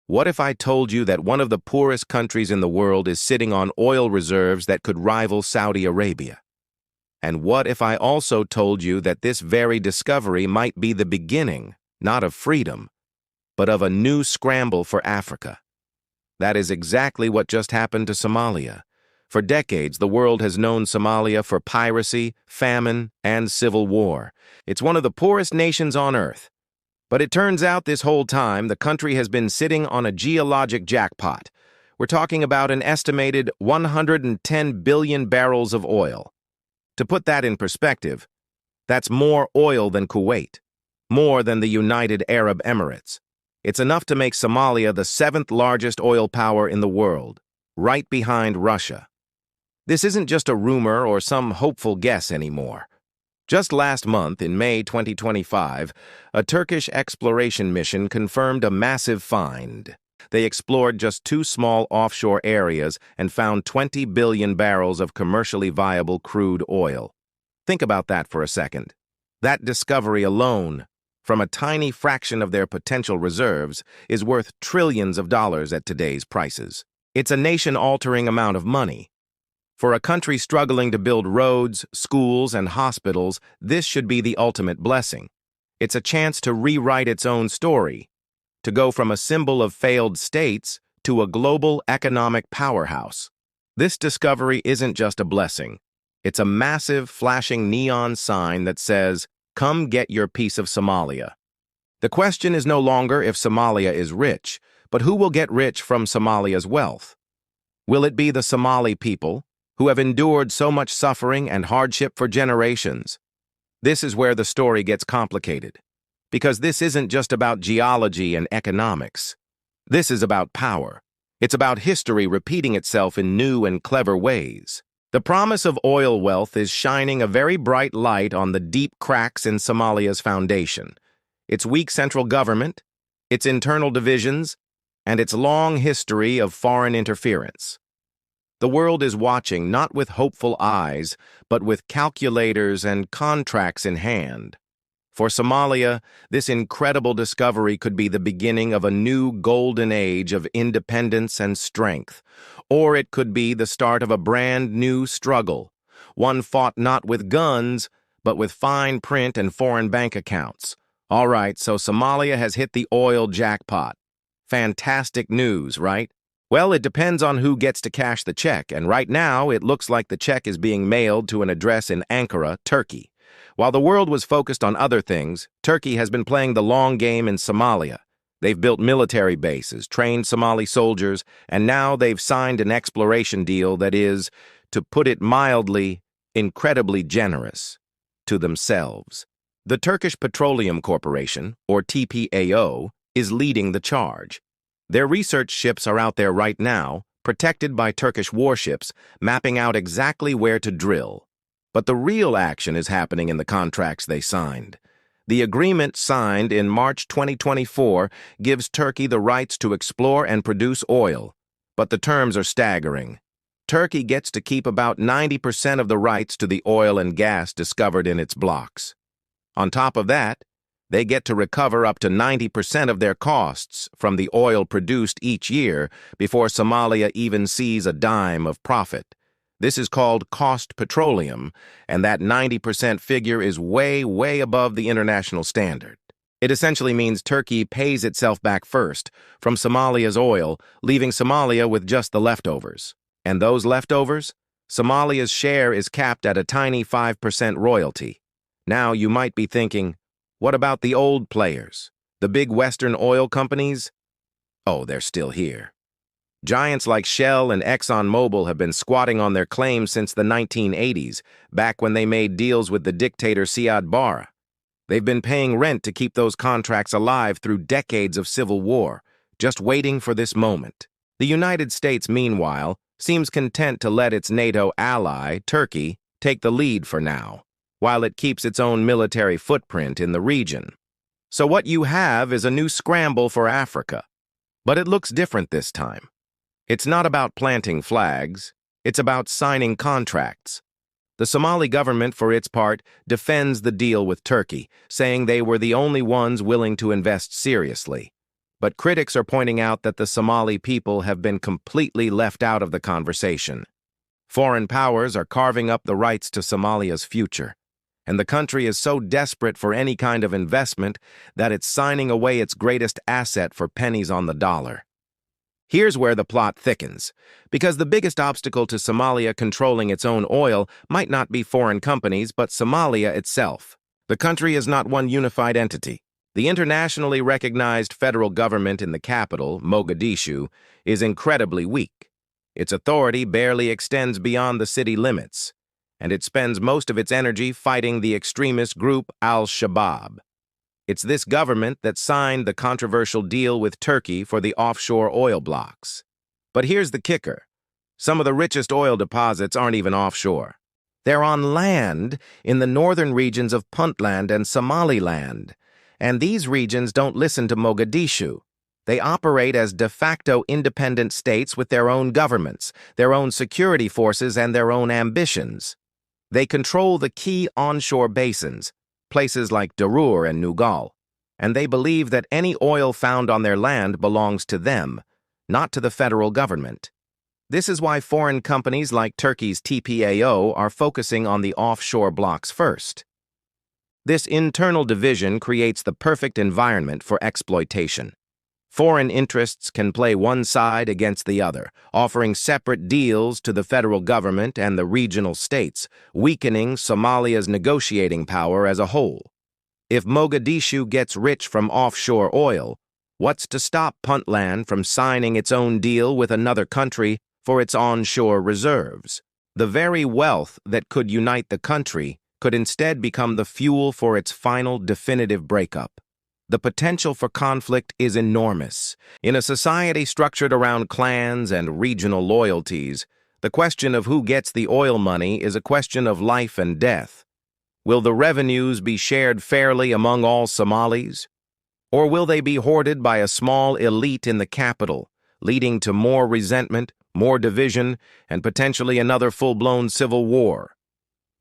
What if I told you that one of the poorest countries in the world is sitting on oil reserves that could rival Saudi Arabia? And what if I also told you that this very discovery might be the beginning, not of freedom, but of a new scramble for Africa? That is exactly what just happened to Somalia. For decades, the world has known Somalia for piracy, famine, and civil war. It's one of the poorest nations on earth. But it turns out this whole time, the country has been sitting on a geologic jackpot. We're talking about an estimated 110 billion barrels of oil. To put that in perspective, that's more oil than Kuwait, more than the United Arab Emirates. It's enough to make Somalia the seventh largest oil power in the world, right behind Russia. This isn't just a rumor or some hopeful guess anymore. Just last month, in May 2025, a Turkish exploration mission confirmed a massive find. They explored just 2 small offshore areas and found 20 billion barrels of commercially viable crude oil. Think about that for a second. That discovery alone, from a tiny fraction of their potential reserves, is worth trillions of dollars at today's prices. It's a nation-altering amount of money. For a country struggling to build roads, schools, and hospitals, this should be the ultimate blessing. It's a chance to rewrite its own story, to go from a symbol of failed states to a global economic powerhouse. This discovery isn't just a blessing. It's a massive, flashing neon sign that says, "Come get your piece of Somalia." The question is no longer if Somalia is rich, but who will get rich from Somalia's wealth? Will it be the Somali people, who have endured so much suffering and hardship for generations? This is where the story gets complicated, because this isn't just about geology and economics. This is about power. It's about history repeating itself in new and clever ways. The promise of oil wealth is shining a very bright light on the deep cracks in Somalia's foundation, its weak central government, its internal divisions, and its long history of foreign interference. The world is watching not with hopeful eyes, but with calculators and contracts in hand. For Somalia, this incredible discovery could be the beginning of a new golden age of independence and strength, or it could be the start of a brand new struggle, one fought not with guns, but with fine print and foreign bank accounts. All right, so Somalia has hit the oil jackpot. Fantastic news, right? Well, it depends on who gets to cash the check, and right now it looks like the check is being mailed to an address in Ankara, Turkey. While the world was focused on other things, Turkey has been playing the long game in Somalia. They've built military bases, trained Somali soldiers, and now they've signed an exploration deal that is, to put it mildly, incredibly generous to themselves. The Turkish Petroleum Corporation, or TPAO, is leading the charge. Their research ships are out there right now, protected by Turkish warships, mapping out exactly where to drill. But the real action is happening in the contracts they signed. The agreement signed in March 2024 gives Turkey the rights to explore and produce oil, but the terms are staggering. Turkey gets to keep about 90% of the rights to the oil and gas discovered in its blocks. On top of that, they get to recover up to 90% of their costs from the oil produced each year before Somalia even sees a dime of profit. This is called cost petroleum, and that 90% figure is way, way above the international standard. It essentially means Turkey pays itself back first from Somalia's oil, leaving Somalia with just the leftovers. And those leftovers? Somalia's share is capped at a tiny 5% royalty. Now you might be thinking, what about the old players? The big Western oil companies? Oh, they're still here. Giants like Shell and ExxonMobil have been squatting on their claims since the 1980s, back when they made deals with the dictator Siad Barre. They've been paying rent to keep those contracts alive through decades of civil war, just waiting for this moment. The United States, meanwhile, seems content to let its NATO ally, Turkey, take the lead for now, while it keeps its own military footprint in the region. So what you have is a new scramble for Africa. But it looks different this time. It's not about planting flags, it's about signing contracts. The Somali government, for its part, defends the deal with Turkey, saying they were the only ones willing to invest seriously. But critics are pointing out that the Somali people have been completely left out of the conversation. Foreign powers are carving up the rights to Somalia's future, and the country is so desperate for any kind of investment that it's signing away its greatest asset for pennies on the dollar. Here's where the plot thickens, because the biggest obstacle to Somalia controlling its own oil might not be foreign companies, but Somalia itself. The country is not one unified entity. The internationally recognized federal government in the capital, Mogadishu, is incredibly weak. Its authority barely extends beyond the city limits, and it spends most of its energy fighting the extremist group Al-Shabaab. It's this government that signed the controversial deal with Turkey for the offshore oil blocks. But here's the kicker. Some of the richest oil deposits aren't even offshore. They're on land in the northern regions of Puntland and Somaliland. And these regions don't listen to Mogadishu. They operate as de facto independent states with their own governments, their own security forces, and their own ambitions. They control the key onshore basins, places like Darur and Nugal, and they believe that any oil found on their land belongs to them, not to the federal government. This is why foreign companies like Turkey's TPAO are focusing on the offshore blocks first. This internal division creates the perfect environment for exploitation. Foreign interests can play one side against the other, offering separate deals to the federal government and the regional states, weakening Somalia's negotiating power as a whole. If Mogadishu gets rich from offshore oil, what's to stop Puntland from signing its own deal with another country for its onshore reserves? The very wealth that could unite the country could instead become the fuel for its final definitive breakup. The potential for conflict is enormous. In a society structured around clans and regional loyalties, the question of who gets the oil money is a question of life and death. Will the revenues be shared fairly among all Somalis? Or will they be hoarded by a small elite in the capital, leading to more resentment, more division, and potentially another full-blown civil war?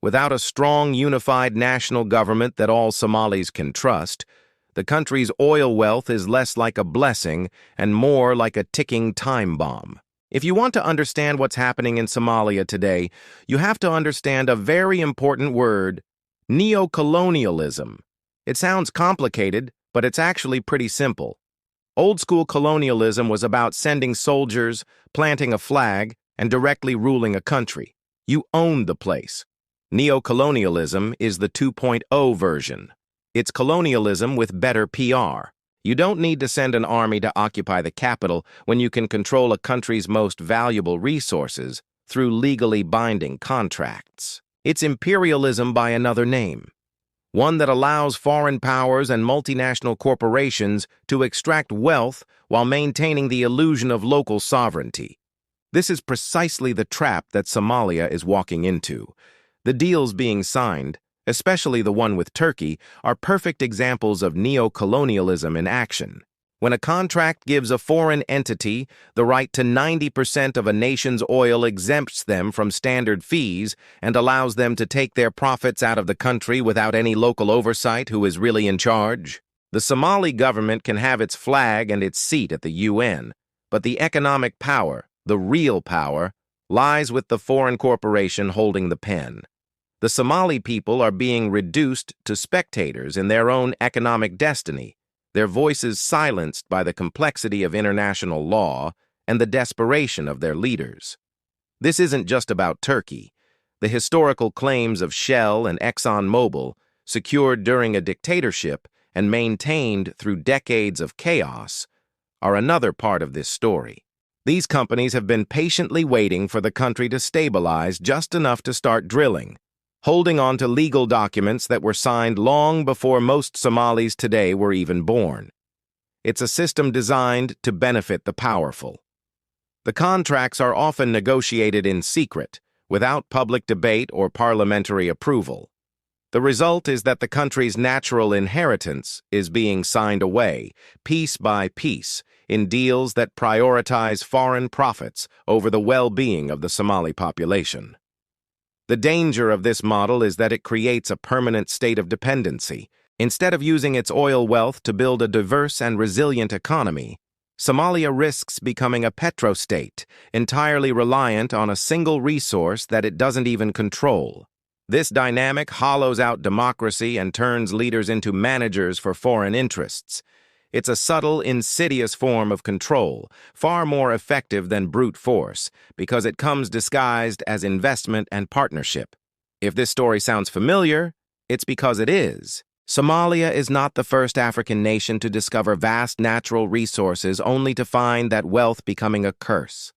Without a strong, unified national government that all Somalis can trust, the country's oil wealth is less like a blessing and more like a ticking time bomb. If you want to understand what's happening in Somalia today, you have to understand a very important word: neocolonialism. It sounds complicated, but it's actually pretty simple. Old-school colonialism was about sending soldiers, planting a flag, and directly ruling a country. You owned the place. Neocolonialism is the 2.0 version. It's colonialism with better PR. You don't need to send an army to occupy the capital when you can control a country's most valuable resources through legally binding contracts. It's imperialism by another name, one that allows foreign powers and multinational corporations to extract wealth while maintaining the illusion of local sovereignty. This is precisely the trap that Somalia is walking into. The deals being signed, especially the one with Turkey, are perfect examples of neocolonialism in action. When a contract gives a foreign entity the right to 90% of a nation's oil, exempts them from standard fees, and allows them to take their profits out of the country without any local oversight who is really in charge, the Somali government can have its flag and its seat at the UN, but the economic power, the real power, lies with the foreign corporation holding the pen. The Somali people are being reduced to spectators in their own economic destiny, their voices silenced by the complexity of international law and the desperation of their leaders. This isn't just about Turkey. The historical claims of Shell and ExxonMobil, secured during a dictatorship and maintained through decades of chaos, are another part of this story. These companies have been patiently waiting for the country to stabilize just enough to start drilling, holding on to legal documents that were signed long before most Somalis today were even born. It's a system designed to benefit the powerful. The contracts are often negotiated in secret, without public debate or parliamentary approval. The result is that the country's natural inheritance is being signed away, piece by piece, in deals that prioritize foreign profits over the well-being of the Somali population. The danger of this model is that it creates a permanent state of dependency. Instead of using its oil wealth to build a diverse and resilient economy, Somalia risks becoming a petrostate, entirely reliant on a single resource that it doesn't even control. This dynamic hollows out democracy and turns leaders into managers for foreign interests. It's a subtle, insidious form of control, far more effective than brute force, because it comes disguised as investment and partnership. If this story sounds familiar, it's because it is. Somalia is not the first African nation to discover vast natural resources only to find that wealth becoming a curse.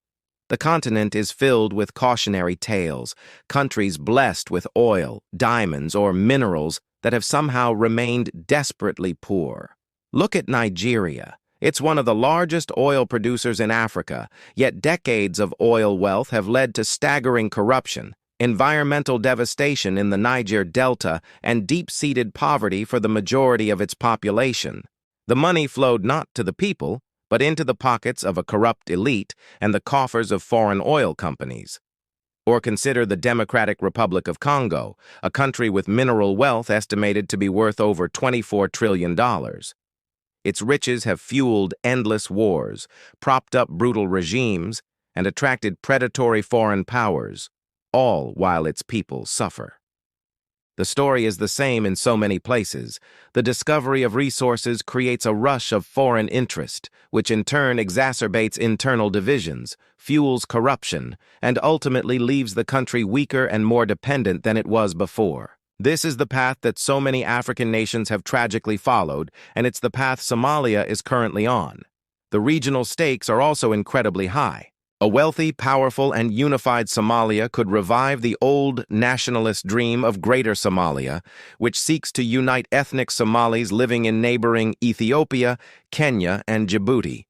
The continent is filled with cautionary tales, countries blessed with oil, diamonds, or minerals that have somehow remained desperately poor. Look at Nigeria. It's one of the largest oil producers in Africa, yet decades of oil wealth have led to staggering corruption, environmental devastation in the Niger Delta, and deep-seated poverty for the majority of its population. The money flowed not to the people, but into the pockets of a corrupt elite and the coffers of foreign oil companies. Or consider the Democratic Republic of Congo, a country with mineral wealth estimated to be worth over $24 trillion. Its riches have fueled endless wars, propped up brutal regimes, and attracted predatory foreign powers, all while its people suffer. The story is the same in so many places. The discovery of resources creates a rush of foreign interest, which in turn exacerbates internal divisions, fuels corruption, and ultimately leaves the country weaker and more dependent than it was before. This is the path that so many African nations have tragically followed, and it's the path Somalia is currently on. The regional stakes are also incredibly high. A wealthy, powerful, and unified Somalia could revive the old nationalist dream of Greater Somalia, which seeks to unite ethnic Somalis living in neighboring Ethiopia, Kenya, and Djibouti.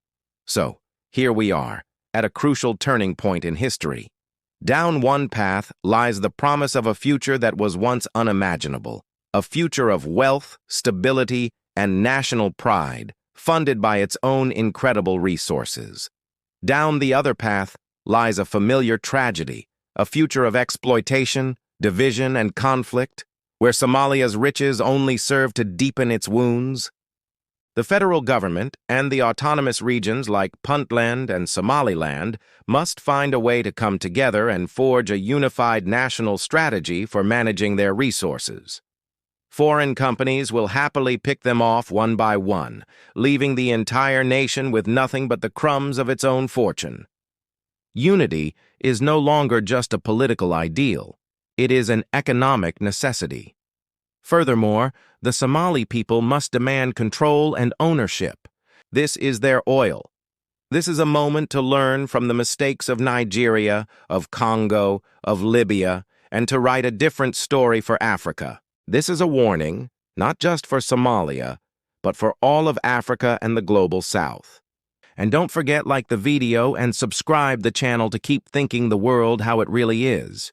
So, here we are, at a crucial turning point in history. Down one path lies the promise of a future that was once unimaginable, a future of wealth, stability, and national pride, funded by its own incredible resources. Down the other path lies a familiar tragedy, a future of exploitation, division, and conflict, where Somalia's riches only serve to deepen its wounds. The federal government and the autonomous regions like Puntland and Somaliland must find a way to come together and forge a unified national strategy for managing their resources. Foreign companies will happily pick them off one by one, leaving the entire nation with nothing but the crumbs of its own fortune. Unity is no longer just a political ideal. It is an economic necessity. Furthermore, the Somali people must demand control and ownership. This is their oil. This is a moment to learn from the mistakes of Nigeria, of Congo, of Libya, and to write a different story for Africa. This is a warning, not just for Somalia, but for all of Africa and the global South. And don't forget, like the video and subscribe the channel to keep thinking the world how it really is.